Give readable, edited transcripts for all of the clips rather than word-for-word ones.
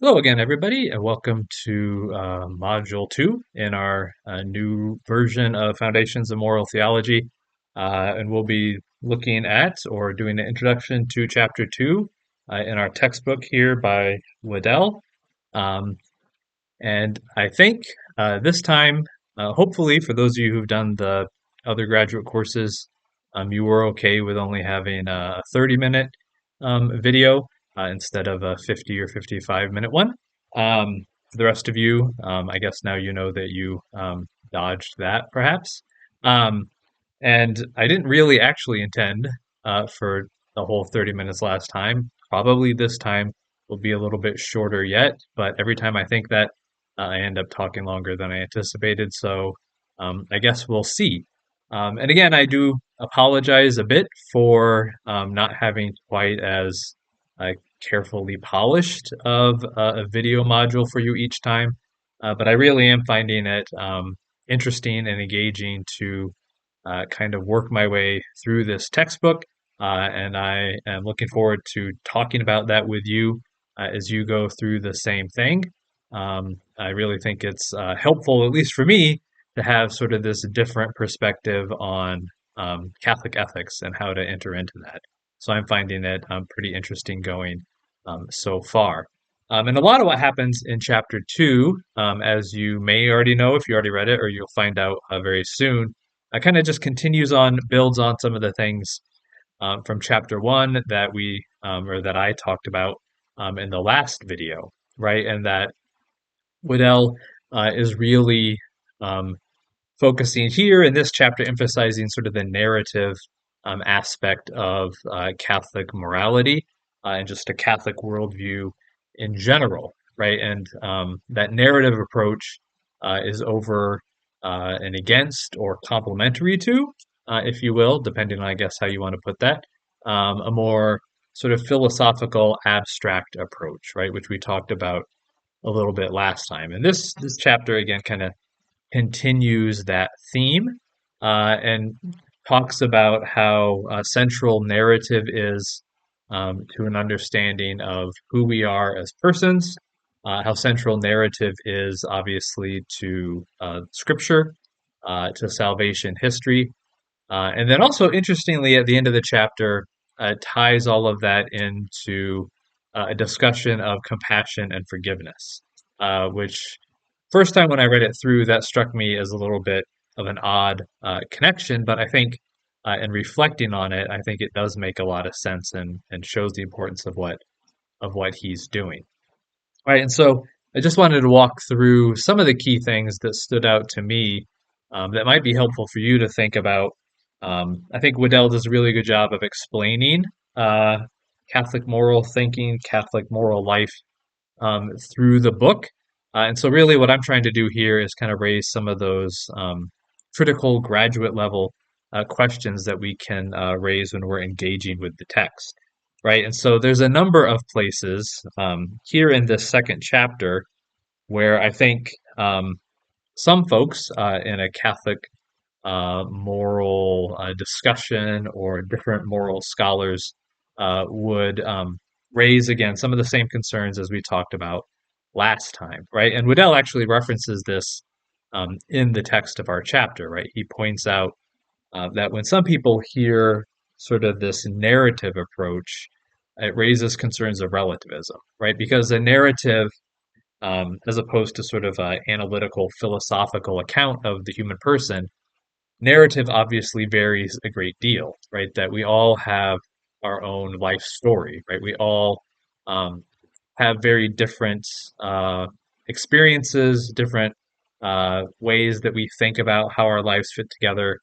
Hello again, everybody, and welcome to Module 2 in our new version of Foundations of Moral Theology. And we'll be looking at or doing an introduction to Chapter 2 in our textbook here by Waddell. Um, and I think this time, hopefully, for those of you who've done the other graduate courses, you were okay with only having a 30-minute video instead of a 50 or 55-minute one. For the rest of you, I guess now you know that you dodged that, perhaps. Um, and I didn't really actually intend for the whole 30 minutes last time. Probably this time will be a little bit shorter yet, but every time I think that, I end up talking longer than I anticipated. So I guess we'll see. And again, I do apologize a bit for not having quite as uh, carefully polished of a video module for you each time. But I really am finding it interesting and engaging to kind of work my way through this textbook. And I am looking forward to talking about that with you as you go through the same thing. I really think it's helpful, at least for me, to have sort of this different perspective on Catholic ethics and how to enter into that. So I'm finding it pretty interesting going so far. And a lot of what happens in chapter 2, as you may already know if you already read it, or you'll find out very soon, kind of just continues on, builds on some of the things from chapter 1 that we or that I talked about in the last video, right? And that Waddell is really um, focusing here in this chapter, emphasizing sort of the narrative aspect of Catholic morality and just a Catholic worldview in general, right? And that narrative approach is over and against or complementary to, if you will, depending on, I guess, how you want to put that, a more sort of philosophical, abstract approach, right? Which we talked about a little bit last time. And this chapter again kind of continues that theme and talks about how central narrative is to an understanding of who we are as persons, how central narrative is obviously to scripture, to salvation history. And then also, interestingly, at the end of the chapter, ties all of that into a discussion of compassion and forgiveness, which first time when I read it through, that struck me as a little bit of an odd connection, but I think in reflecting on it, I think it does make a lot of sense and shows the importance of what he's doing. Right, and so I just wanted to walk through some of the key things that stood out to me that might be helpful for you to think about. I think Waddell does a really good job of explaining uh, Catholic moral thinking, Catholic moral life through the book. And so, really, what I'm trying to do here is kind of raise some of those critical graduate level questions that we can raise when we're engaging with the text, right? And so, there's a number of places here in this second chapter where I think some folks in a Catholic moral discussion or different moral scholars would raise again some of the same concerns as we talked about last time, right? And Waddell actually references this in the text of our chapter, right? He points out that when some people hear sort of this narrative approach, it raises concerns of relativism, right? Because a narrative, as opposed to sort of an analytical, philosophical account of the human person, narrative obviously varies a great deal, right? That we all have our own life story, right? We all um, have very different experiences, different ways that we think about how our lives fit together.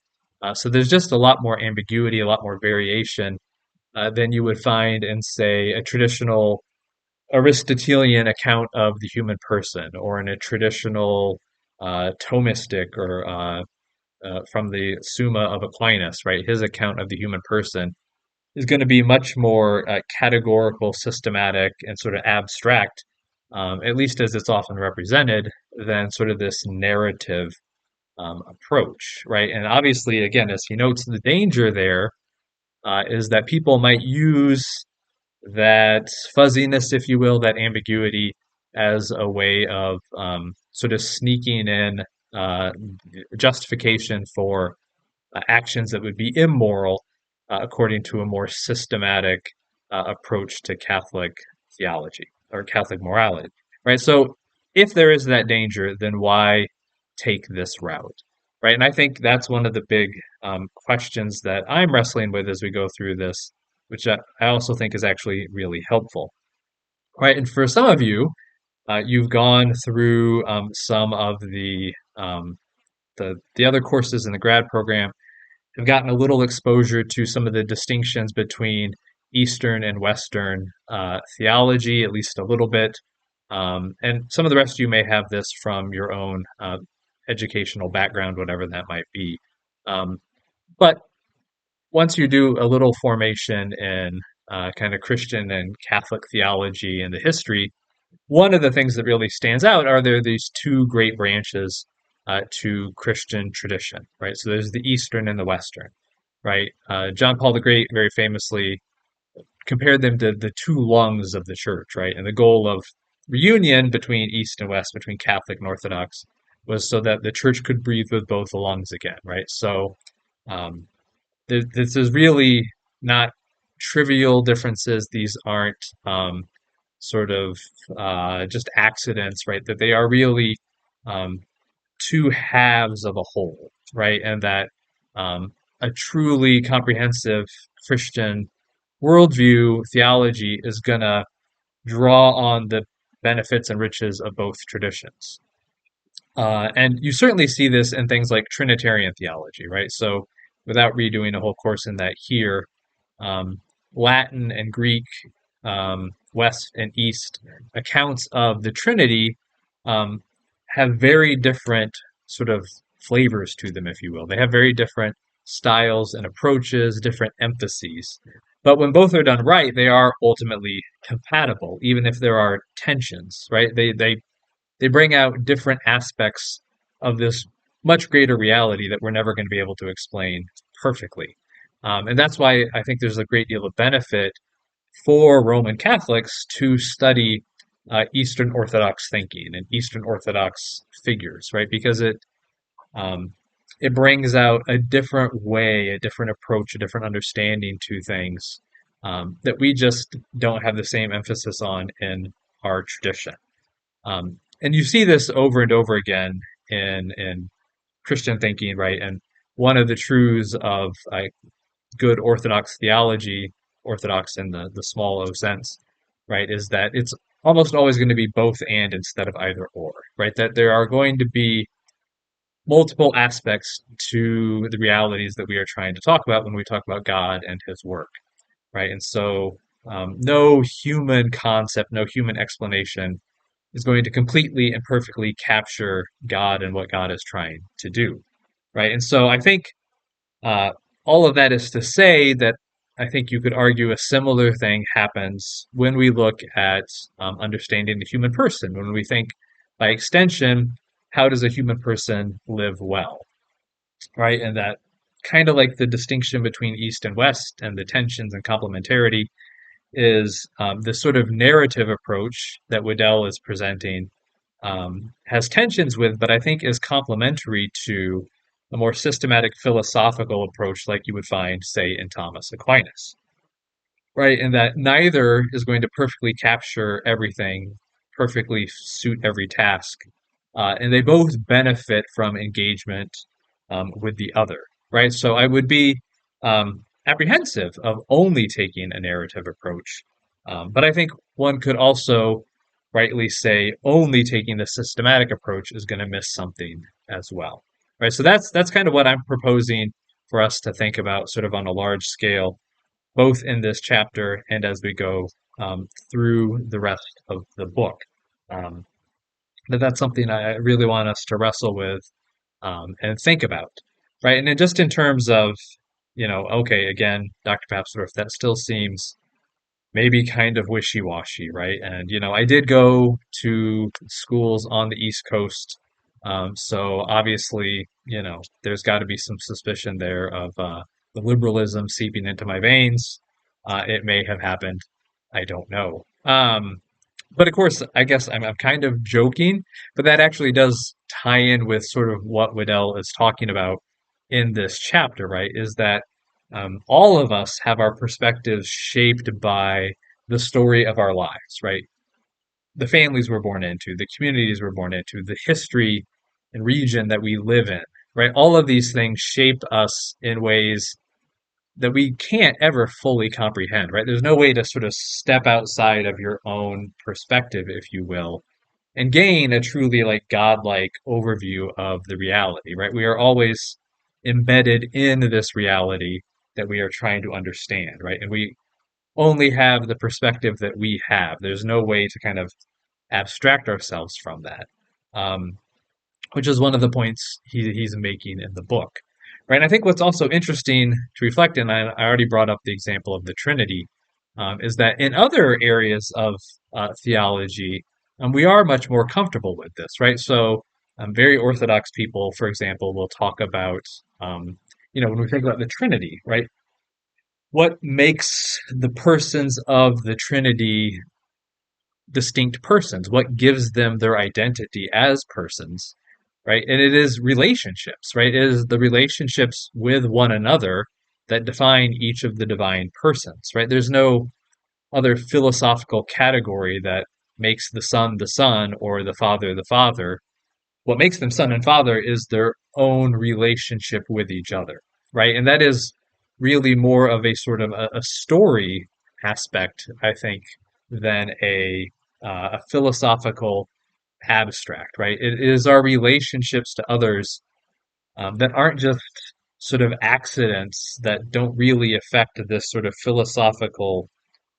So there's just a lot more ambiguity, a lot more variation than you would find in, say, a traditional Aristotelian account of the human person, or in a traditional Thomistic or from the Summa of Aquinas, right? His account of the human person is going to be much more categorical, systematic, and sort of abstract, at least as it's often represented, than sort of this narrative approach, right? And obviously, again, as he notes, the danger there is that people might use that fuzziness, if you will, that ambiguity as a way of sort of sneaking in uh, justification for actions that would be immoral according to a more systematic approach to Catholic theology or Catholic morality, right? So if there is that danger, then why take this route, right? And I think that's one of the big questions that I'm wrestling with as we go through this, which I also think is actually really helpful, right? And for some of you, you've gone through some of the other courses in the grad program, have gotten a little exposure to some of the distinctions between Eastern and Western theology, at least a little bit. And some of the rest of you may have this from your own educational background, whatever that might be. But once you do a little formation in kind of Christian and Catholic theology and the history, one of the things that really stands out are there these two great branches to Christian tradition, right? So there's the Eastern and the Western, right? John Paul the Great very famously compared them to the two lungs of the church, right? And the goal of reunion between East and West, between Catholic and Orthodox, was so that the church could breathe with both lungs again, right? So um, this is really not trivial differences. These aren't sort of just accidents, right? That they are really um, two halves of a whole, right? And that a truly comprehensive Christian worldview theology is going to draw on the benefits and riches of both traditions. And you certainly see this in things like Trinitarian theology, right? So, without redoing a whole course in that here, um, Latin and Greek, West and East accounts of the Trinity um, have very different sort of flavors to them, if you will. They have very different styles and approaches, different emphases. But when both are done right, they are ultimately compatible, even if there are tensions, right? They bring out different aspects of this much greater reality that we're never going to be able to explain perfectly. And that's why I think there's a great deal of benefit for Roman Catholics to study Eastern Orthodox thinking and Eastern Orthodox figures, right? Because um, it brings out a different way, a different approach, a different understanding to things that we just don't have the same emphasis on in our tradition. And you see this over and over again in Christian thinking, right? And one of the truths of good Orthodox theology, Orthodox in the small O sense, right, is that it's almost always going to be both and instead of either or, right? That there are going to be multiple aspects to the realities that we are trying to talk about when we talk about God and His work, right? And so no human concept, no human explanation is going to completely and perfectly capture God and what God is trying to do, right? And so I think uh, all of that is to say that I think you could argue a similar thing happens when we look at understanding the human person. When we think, by extension, how does a human person live well, right? And that kind of like the distinction between East and West and the tensions and complementarity is this sort of narrative approach that Waddell is presenting has tensions with, but I think is complementary to a more systematic philosophical approach like you would find, say, in Thomas Aquinas, right? And that neither is going to perfectly capture everything, perfectly suit every task. And they both benefit from engagement with the other, right? So I would be apprehensive of only taking a narrative approach. But I think one could also rightly say only taking the systematic approach is going to miss something as well, right? So that's kind of what I'm proposing for us to think about, sort of on a large scale, both in this chapter and as we go through the rest of the book. Um, that's something I really want us to wrestle with and think about, right? And then just in terms of, okay, again, Dr. Papsdorf, that still seems maybe kind of wishy-washy, right? And I did go to schools on the East Coast, so obviously, there's got to be some suspicion there of the liberalism seeping into my veins. It may have happened. I don't know. But of course, I guess I'm kind of joking, but that actually does tie in with sort of what Waddell is talking about in this chapter, right? Is that all of us have our perspectives shaped by the story of our lives, right? The families we're born into, the communities we're born into, the history and region that we live in, right? All of these things shape us in ways that we can't ever fully comprehend, right? There's no way to sort of step outside of your own perspective, if you will, and gain a truly like godlike overview of the reality, right? We are always embedded in this reality that we are trying to understand, right? And we only have the perspective that we have. There's no way to kind of abstract ourselves from that. Um, which is one of the points he's making in the book. Right. And I think what's also interesting to reflect, and I already brought up the example of the Trinity, is that in other areas of theology, we are much more comfortable with this, right? So, very Orthodox people, for example, will talk about, um, when we think about the Trinity, right? What makes the persons of the Trinity distinct persons? What gives them their identity as persons? Right? And it is relationships, right? It is the relationships with one another that define each of the divine persons, right? There's no other philosophical category that makes the Son or the Father. What makes them Son and Father is their own relationship with each other, right? And that is really more of a sort of a story aspect, I think, than a philosophical abstract, right? It is our relationships to others that aren't just sort of accidents that don't really affect this sort of philosophical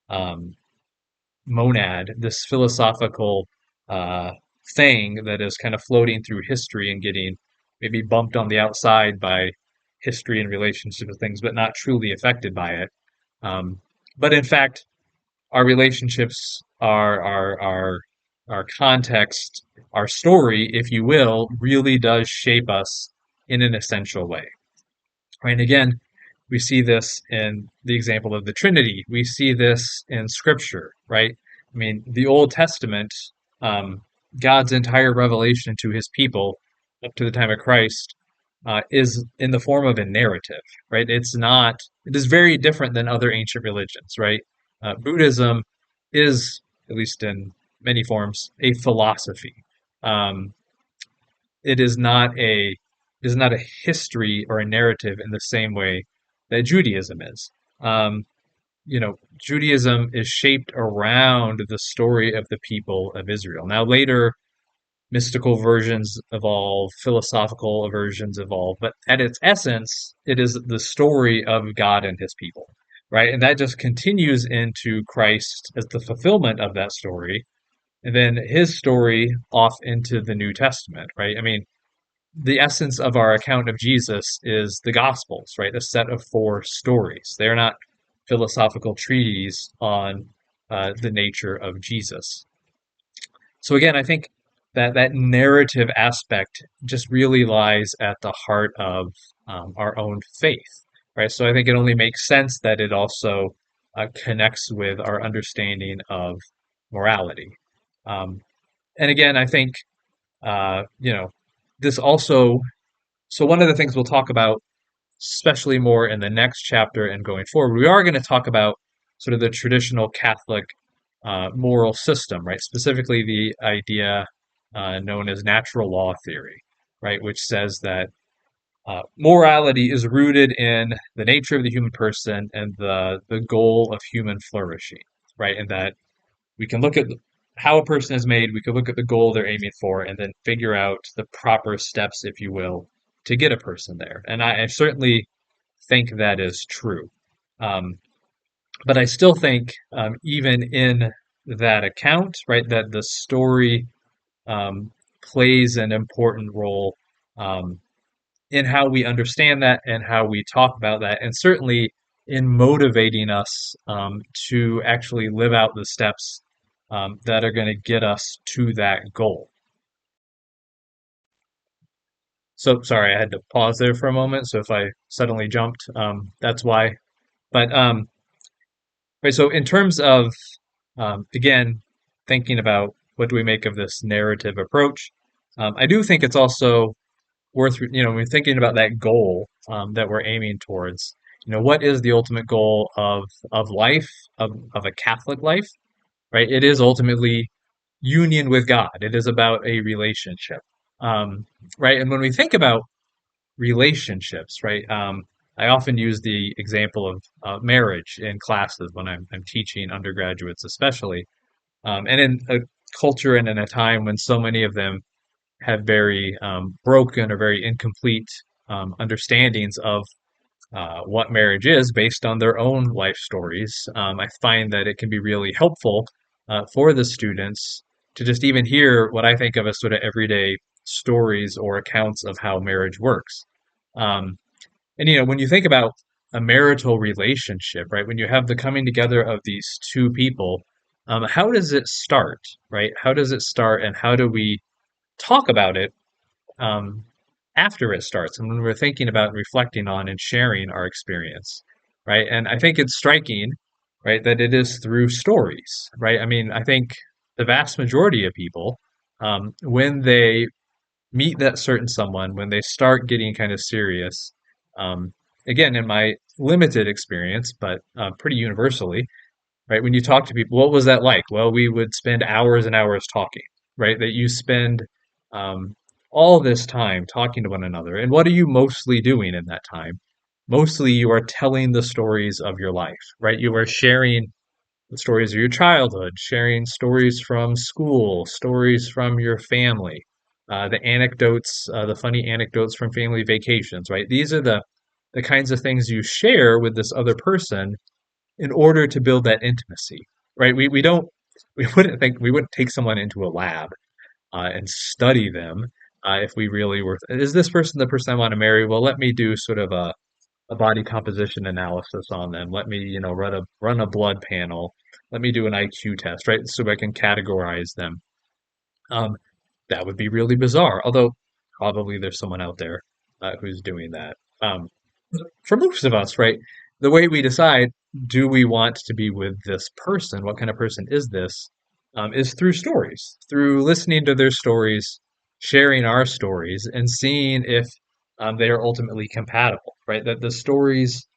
um, monad, this philosophical uh, thing that is kind of floating through history and getting maybe bumped on the outside by history and relationship of things, but not truly affected by it. Um, but in fact, our relationships, our context, our story, if you will, really does shape us in an essential way. Right? And again, we see this in the example of the Trinity. We see this in Scripture, right? I mean, the Old Testament, um, God's entire revelation to His people up to the time of Christ, is in the form of a narrative, right? It's not. It is very different than other ancient religions, right? Buddhism is, at least in many forms, a philosophy. Um, it is not a history or a narrative in the same way that Judaism is. Um, Judaism is shaped around the story of the people of Israel. Now, later mystical versions evolve, philosophical versions evolve, but at its essence, it is the story of God and His people, right? And that just continues into Christ as the fulfillment of that story, and then His story off into the New Testament, right? I mean, the essence of our account of Jesus is the Gospels, right? A set of four stories. They're not philosophical treatises on the nature of Jesus. So again, I think that that narrative aspect just really lies at the heart of our own faith, right? So I think it only makes sense that it also connects with our understanding of morality. Um, and again, I think this also so one of the things we'll talk about, especially more in the next chapter and going forward, we are going to talk about sort of the traditional Catholic moral system, right? Specifically, the idea known as natural law theory, right, which says that morality is rooted in the nature of the human person and the goal of human flourishing, right, and that we can look at how a person is made, we can look at the goal they're aiming for, and then figure out the proper steps, if you will, to get a person there. And I certainly think that is true. Um, but I still think, even in that account, right, that the story um, plays an important role um, in how we understand that and how we talk about that, and certainly in motivating us to actually live out the steps that are going to get us to that goal. So, sorry, I had to pause there for a moment. So, if I suddenly jumped, that's why. But right, so in terms of again, thinking about what do we make of this narrative approach, I do think it's also worth, when we're thinking about that goal that we're aiming towards. What is the ultimate goal of life, of a Catholic life, right? It is ultimately union with God. It is about a relationship, um, right? And when we think about relationships, right? I often use the example of marriage in classes when I'm teaching undergraduates, especially, and in a culture and in a time when so many of them have very broken or very incomplete understandings of what marriage is based on their own life stories. I find that it can be really helpful for the students to just even hear what I think of as sort of everyday stories or accounts of how marriage works. Um, and when you think about a marital relationship, right, when you have the coming together of these two people, how does it start, right? How does it start, and how do we talk about it um, after it starts and when we're thinking about reflecting on and sharing our experience, right? And I think it's striking, right, that it is through stories, right? I mean, I think the vast majority of people, when they meet that certain someone, when they start getting kind of serious, um, again, in my limited experience, but pretty universally, right? When you talk to people, what was that like? Well, we would spend hours and hours talking, right? That you spend um, all this time talking to one another. And what are you mostly doing in that time? Mostly you are telling the stories of your life, right? You are sharing the stories of your childhood, sharing stories from school, stories from your family, the anecdotes, the funny anecdotes from family vacations, right? These are the kinds of things you share with this other person in order to build that intimacy, right? We don't we wouldn't take someone into a lab and study them if we really were. Is this person the person I want to marry? Well, let me do sort of a body composition analysis on them. Let me run a blood panel. Let me do an IQ test, right? So I can categorize them. Um, that would be really bizarre. Although probably there's someone out there who's doing that. Um, for most of us, right, the way we decide, do we want to be with this person? What kind of person is this? Is through stories, through listening to their stories, sharing our stories, and seeing if they are ultimately compatible, right? That the stories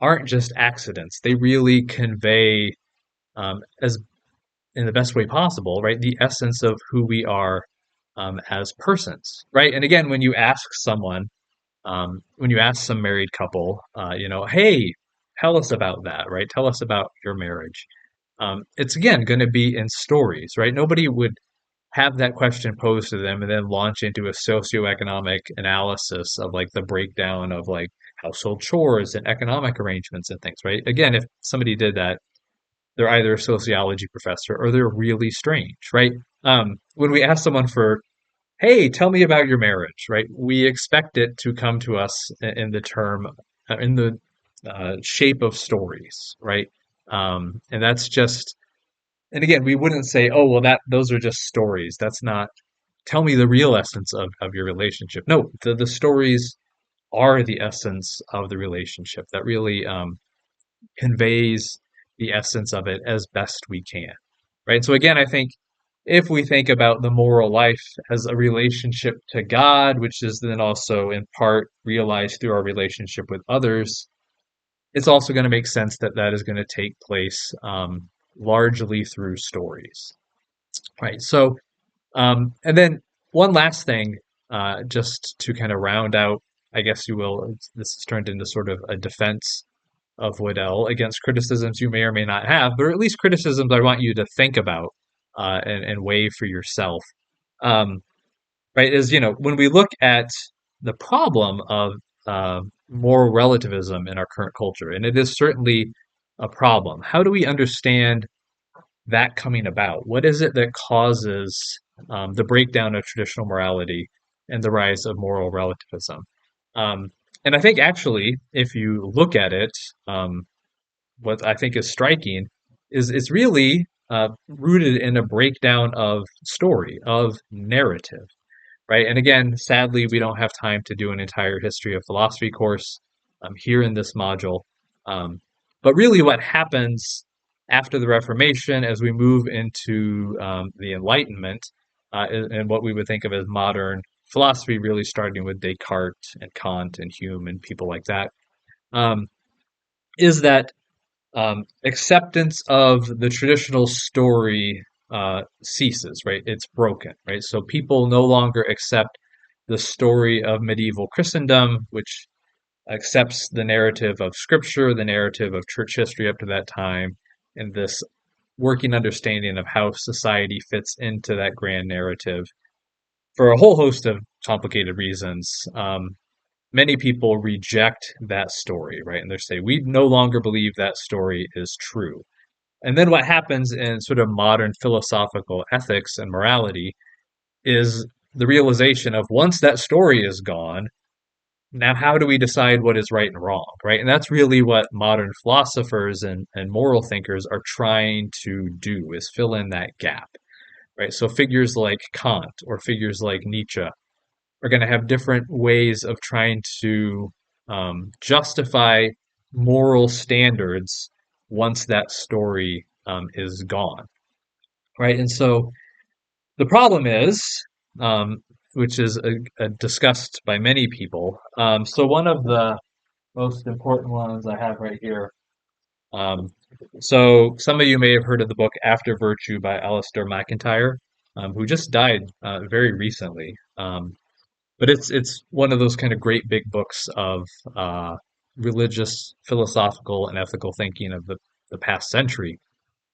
aren't just accidents. They really convey, as in the best way possible, right, the essence of who we are as persons, right? And again, when you ask some married couple, hey, tell us about that, right? Tell us about your marriage. It's again going to be in stories, right? Nobody would have that question posed to them and then launch into a socioeconomic analysis of like the breakdown of like household chores and economic arrangements and things, right? Again, if somebody did that, they're either a sociology professor or they're really strange, right? When we ask someone for, hey, tell me about your marriage, right? We expect it to come to us in the term, in the shape of stories, right? And that's just, and again, we wouldn't say, oh, well, those are just stories. That's not, tell me the real essence of your relationship. No, the stories are the essence of the relationship that really conveys the essence of it as best we can, right? So again, I think if we think about the moral life as a relationship to God, which is then also in part realized through our relationship with others, it's also going to make sense that that is going to take place largely through stories, right? So, and then one last thing, just to kind of round out, I guess you will, this has turned into sort of a defense of Waddell against criticisms you may or may not have, but at least criticisms I want you to think about and weigh for yourself. Um, right? Is when we look at the problem of moral relativism in our current culture, and it is certainly a problem. How do we understand that coming about? What is it that causes the breakdown of traditional morality and the rise of moral relativism? Um, and I think actually, if you look at it, um, what I think is striking is it's really rooted in a breakdown of story, of narrative, right? And again, sadly, we don't have time to do an entire history of philosophy course here in this module. Um, but really, what happens after the Reformation, as we move into the Enlightenment, and what we would think of as modern philosophy, really starting with Descartes and Kant and Hume and people like that, um, is that acceptance of the traditional story ceases, right? It's broken, right? So people no longer accept the story of medieval Christendom, which accepts the narrative of scripture, the narrative of church history up to that time, and this working understanding of how society fits into that grand narrative for a whole host of complicated reasons. Many people reject that story, right? And they say, we no longer believe that story is true. And then what happens in sort of modern philosophical ethics and morality is the realization of once that story is gone, now how do we decide what is right and wrong, right? And that's really what modern philosophers and moral thinkers are trying to do, is fill in that gap, right? So figures like Kant or figures like Nietzsche are going to have different ways of trying to justify moral standards once that story is gone, right? And so the problem is, which is discussed by many people. So one of the most important ones I have right here. Um, so some of you may have heard of the book After Virtue by Alistair MacIntyre, who just died very recently. But it's one of those kind of great big books of religious, philosophical, and ethical thinking of the past century.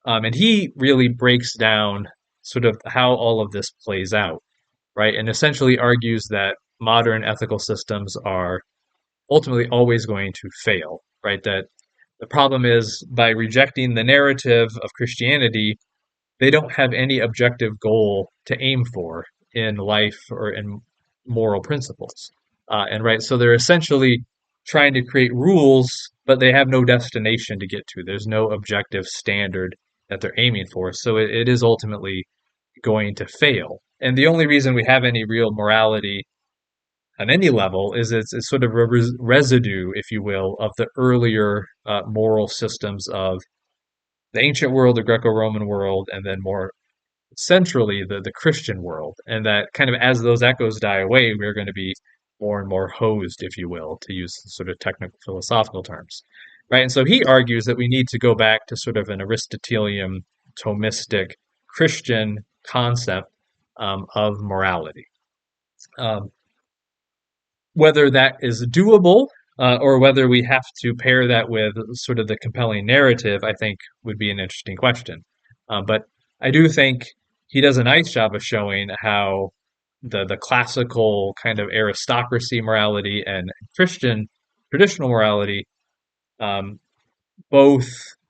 And he really breaks down sort of how all of this plays out, right? And essentially argues that modern ethical systems are ultimately always going to fail, right? That the problem is by rejecting the narrative of Christianity, they don't have any objective goal to aim for in life or in moral principles. And right, so they're essentially trying to create rules, but they have no destination to get to. There's no objective standard that they're aiming for. So it is ultimately going to fail. And the only reason we have any real morality on any level is it's sort of a residue, if you will, of the earlier moral systems of the ancient world, the Greco-Roman world, and then more centrally the Christian world. And that kind of as those echoes die away, we're going to be more and more hosed, if you will, to use sort of technical philosophical terms. Right. And so he argues that we need to go back to sort of an Aristotelian, Thomistic, Christian concept of morality. Um, Whether that is doable or whether we have to pair that with sort of the compelling narrative, I think would be an interesting question. But I do think he does a nice job of showing how the classical kind of aristocracy morality and Christian traditional morality um, both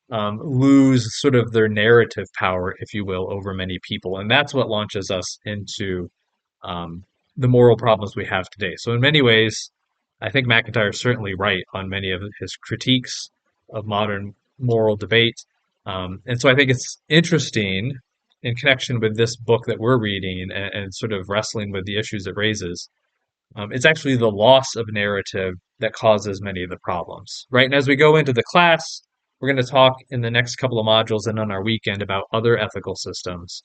lose sort of their narrative power, if you will, over many people. And that's what launches us into um, the moral problems we have today. So, in many ways, I think McIntyre is certainly right on many of his critiques of modern moral debate. And so I think it's interesting in connection with this book that we're reading and sort of wrestling with the issues it raises. It's actually the loss of narrative that causes many of the problems, right? And as we go into the class, we're going to talk in the next couple of modules and on our weekend about other ethical systems,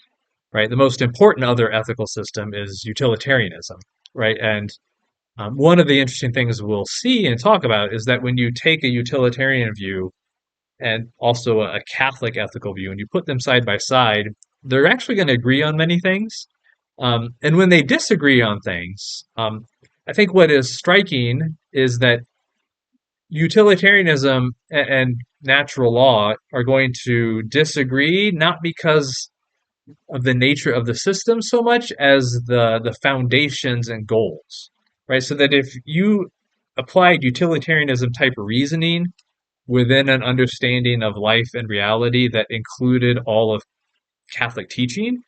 right? The most important other ethical system is utilitarianism, right? And one of the interesting things we'll see and talk about is that when you take a utilitarian view and also a Catholic ethical view and you put them side by side, they're actually going to agree on many things. And when they disagree on things, I think what is striking is that utilitarianism and natural law are going to disagree not because of the nature of the system so much as the foundations and goals, right? So that if you applied utilitarianism type reasoning within an understanding of life and reality that included all of Catholic teaching,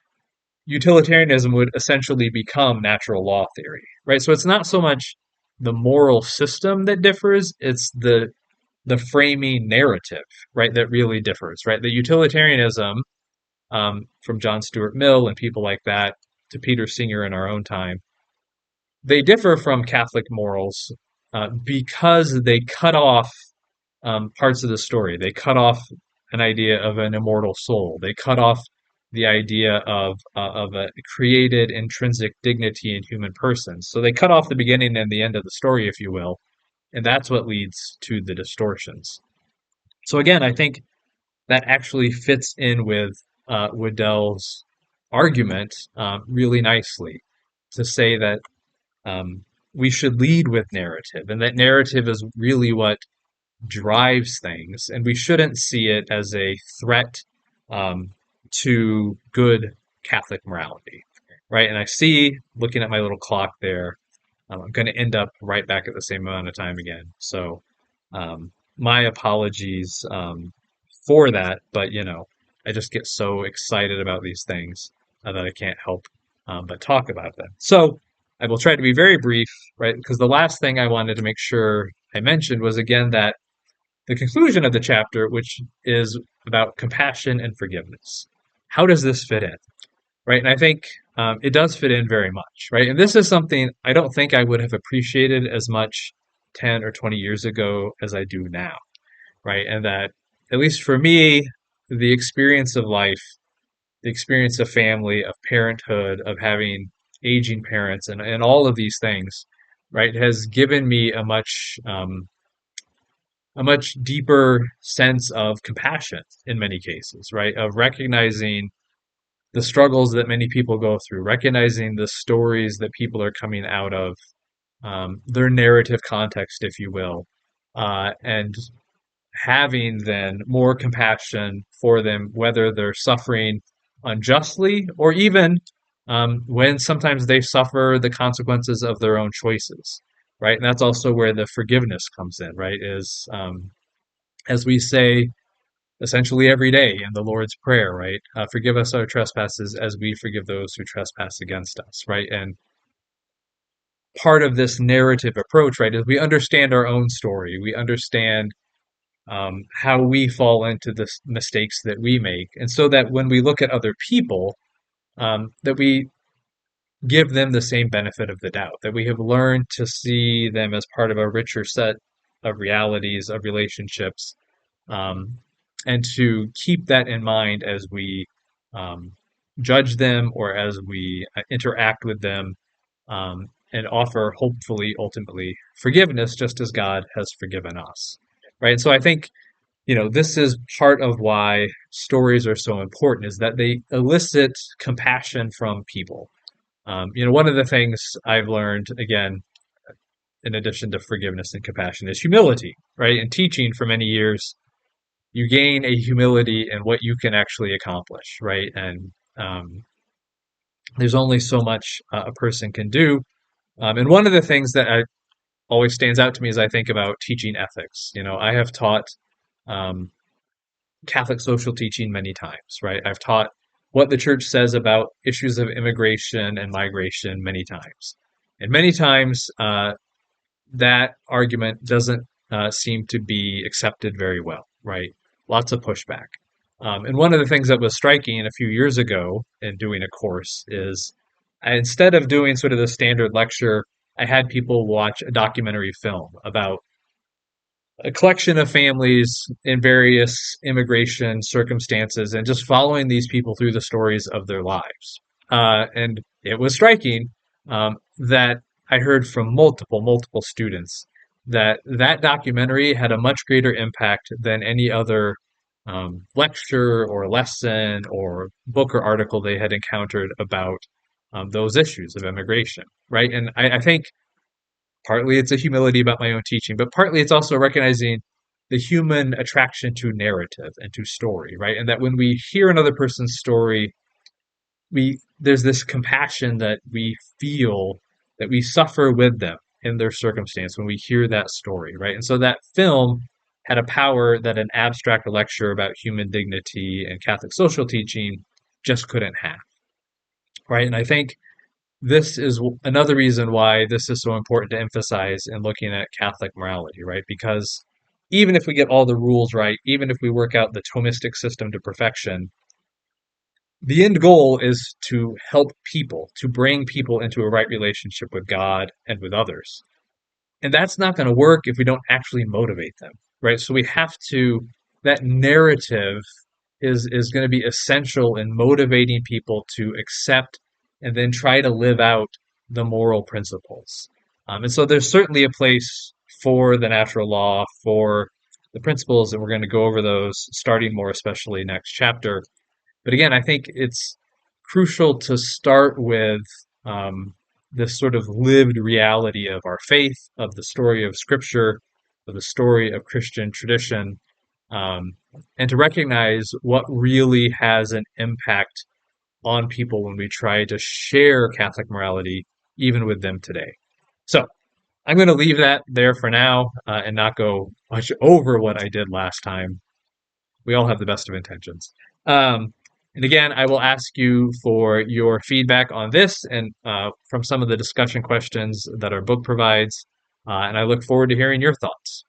utilitarianism would essentially become natural law theory, right? So it's not so much the moral system that differs, it's the framing narrative, right, that really differs, right? The utilitarianism from John Stuart Mill and people like that to Peter Singer in our own time, they differ from Catholic morals because they cut off parts of the story. They cut off an idea of an immortal soul. They cut off the idea of a created intrinsic dignity in human persons. So they cut off the beginning and the end of the story, if you will, and that's what leads to the distortions. So again, I think that actually fits in with Waddell's argument really nicely to say that um, we should lead with narrative, and that narrative is really what drives things, and we shouldn't see it as a threat um, to good Catholic morality, right? And I see, looking at my little clock there, I'm going to end up right back at the same amount of time again. So, my apologies for that, but I just get so excited about these things that I can't help but talk about them. So, I will try to be very brief, right? Because the last thing I wanted to make sure I mentioned was again that the conclusion of the chapter, which is about compassion and forgiveness. How does this fit in? Right. And I think it does fit in very much. Right. And this is something I don't think I would have appreciated as much 10 or 20 years ago as I do now. Right. And that, at least for me, the experience of life, the experience of family, of parenthood, of having aging parents, and all of these things, right, has given me a much deeper sense of compassion in many cases, right? Of recognizing the struggles that many people go through, recognizing the stories that people are coming out of, their narrative context, if you will, and having then more compassion for them, whether they're suffering unjustly or even when sometimes they suffer the consequences of their own choices, right? And that's also where the forgiveness comes in, right? Is as we say essentially every day in the Lord's Prayer, right? Forgive us our trespasses as we forgive those who trespass against us, right? And part of this narrative approach, right, is we understand our own story. We understand how we fall into the mistakes that we make. And so that when we look at other people, that we give them the same benefit of the doubt, that we have learned to see them as part of a richer set of realities, of relationships, um, and to keep that in mind as we um, judge them or as we interact with them, and offer, hopefully, ultimately, forgiveness just as God has forgiven us. Right. So I think, this is part of why stories are so important, is that they elicit compassion from people. One of the things I've learned, again, in addition to forgiveness and compassion, is humility, right? In teaching for many years, you gain a humility in what you can actually accomplish, right? And there's only so much a person can do. And one of the things that always stands out to me as I think about teaching ethics, I have taught um, Catholic social teaching many times, right? I've taught what the church says about issues of immigration and migration many times. And many times that argument doesn't seem to be accepted very well, right? Lots of pushback. And one of the things that was striking a few years ago in doing a course is instead of doing sort of the standard lecture, I had people watch a documentary film about a collection of families in various immigration circumstances and just following these people through the stories of their lives. And it was striking that I heard from multiple students that that documentary had a much greater impact than any other lecture or lesson or book or article they had encountered about those issues of immigration, right? And I think partly it's a humility about my own teaching, but partly it's also recognizing the human attraction to narrative and to story, right? And that when we hear another person's story, there's this compassion that we feel, that we suffer with them in their circumstance when we hear that story, right? And so that film had a power that an abstract lecture about human dignity and Catholic social teaching just couldn't have, right? And I think this is another reason why this is so important to emphasize in looking at Catholic morality, right? Because even if we get all the rules right, even if we work out the Thomistic system to perfection, the end goal is to help people, to bring people into a right relationship with God and with others. And that's not going to work if we don't actually motivate them, right? So we have to that narrative is going to be essential in motivating people to accept and then try to live out the moral principles. And so there's certainly a place for the natural law, for the principles, and we're going to go over those starting more especially next chapter. But again, I think it's crucial to start with um, this sort of lived reality of our faith, of the story of Scripture, of the story of Christian tradition, um, and to recognize what really has an impact on people when we try to share Catholic morality, even with them today. So I'm going to leave that there for now and not go much over what I did last time. We all have the best of intentions. Um, and again, I will ask you for your feedback on this and from some of the discussion questions that our book provides. And I look forward to hearing your thoughts.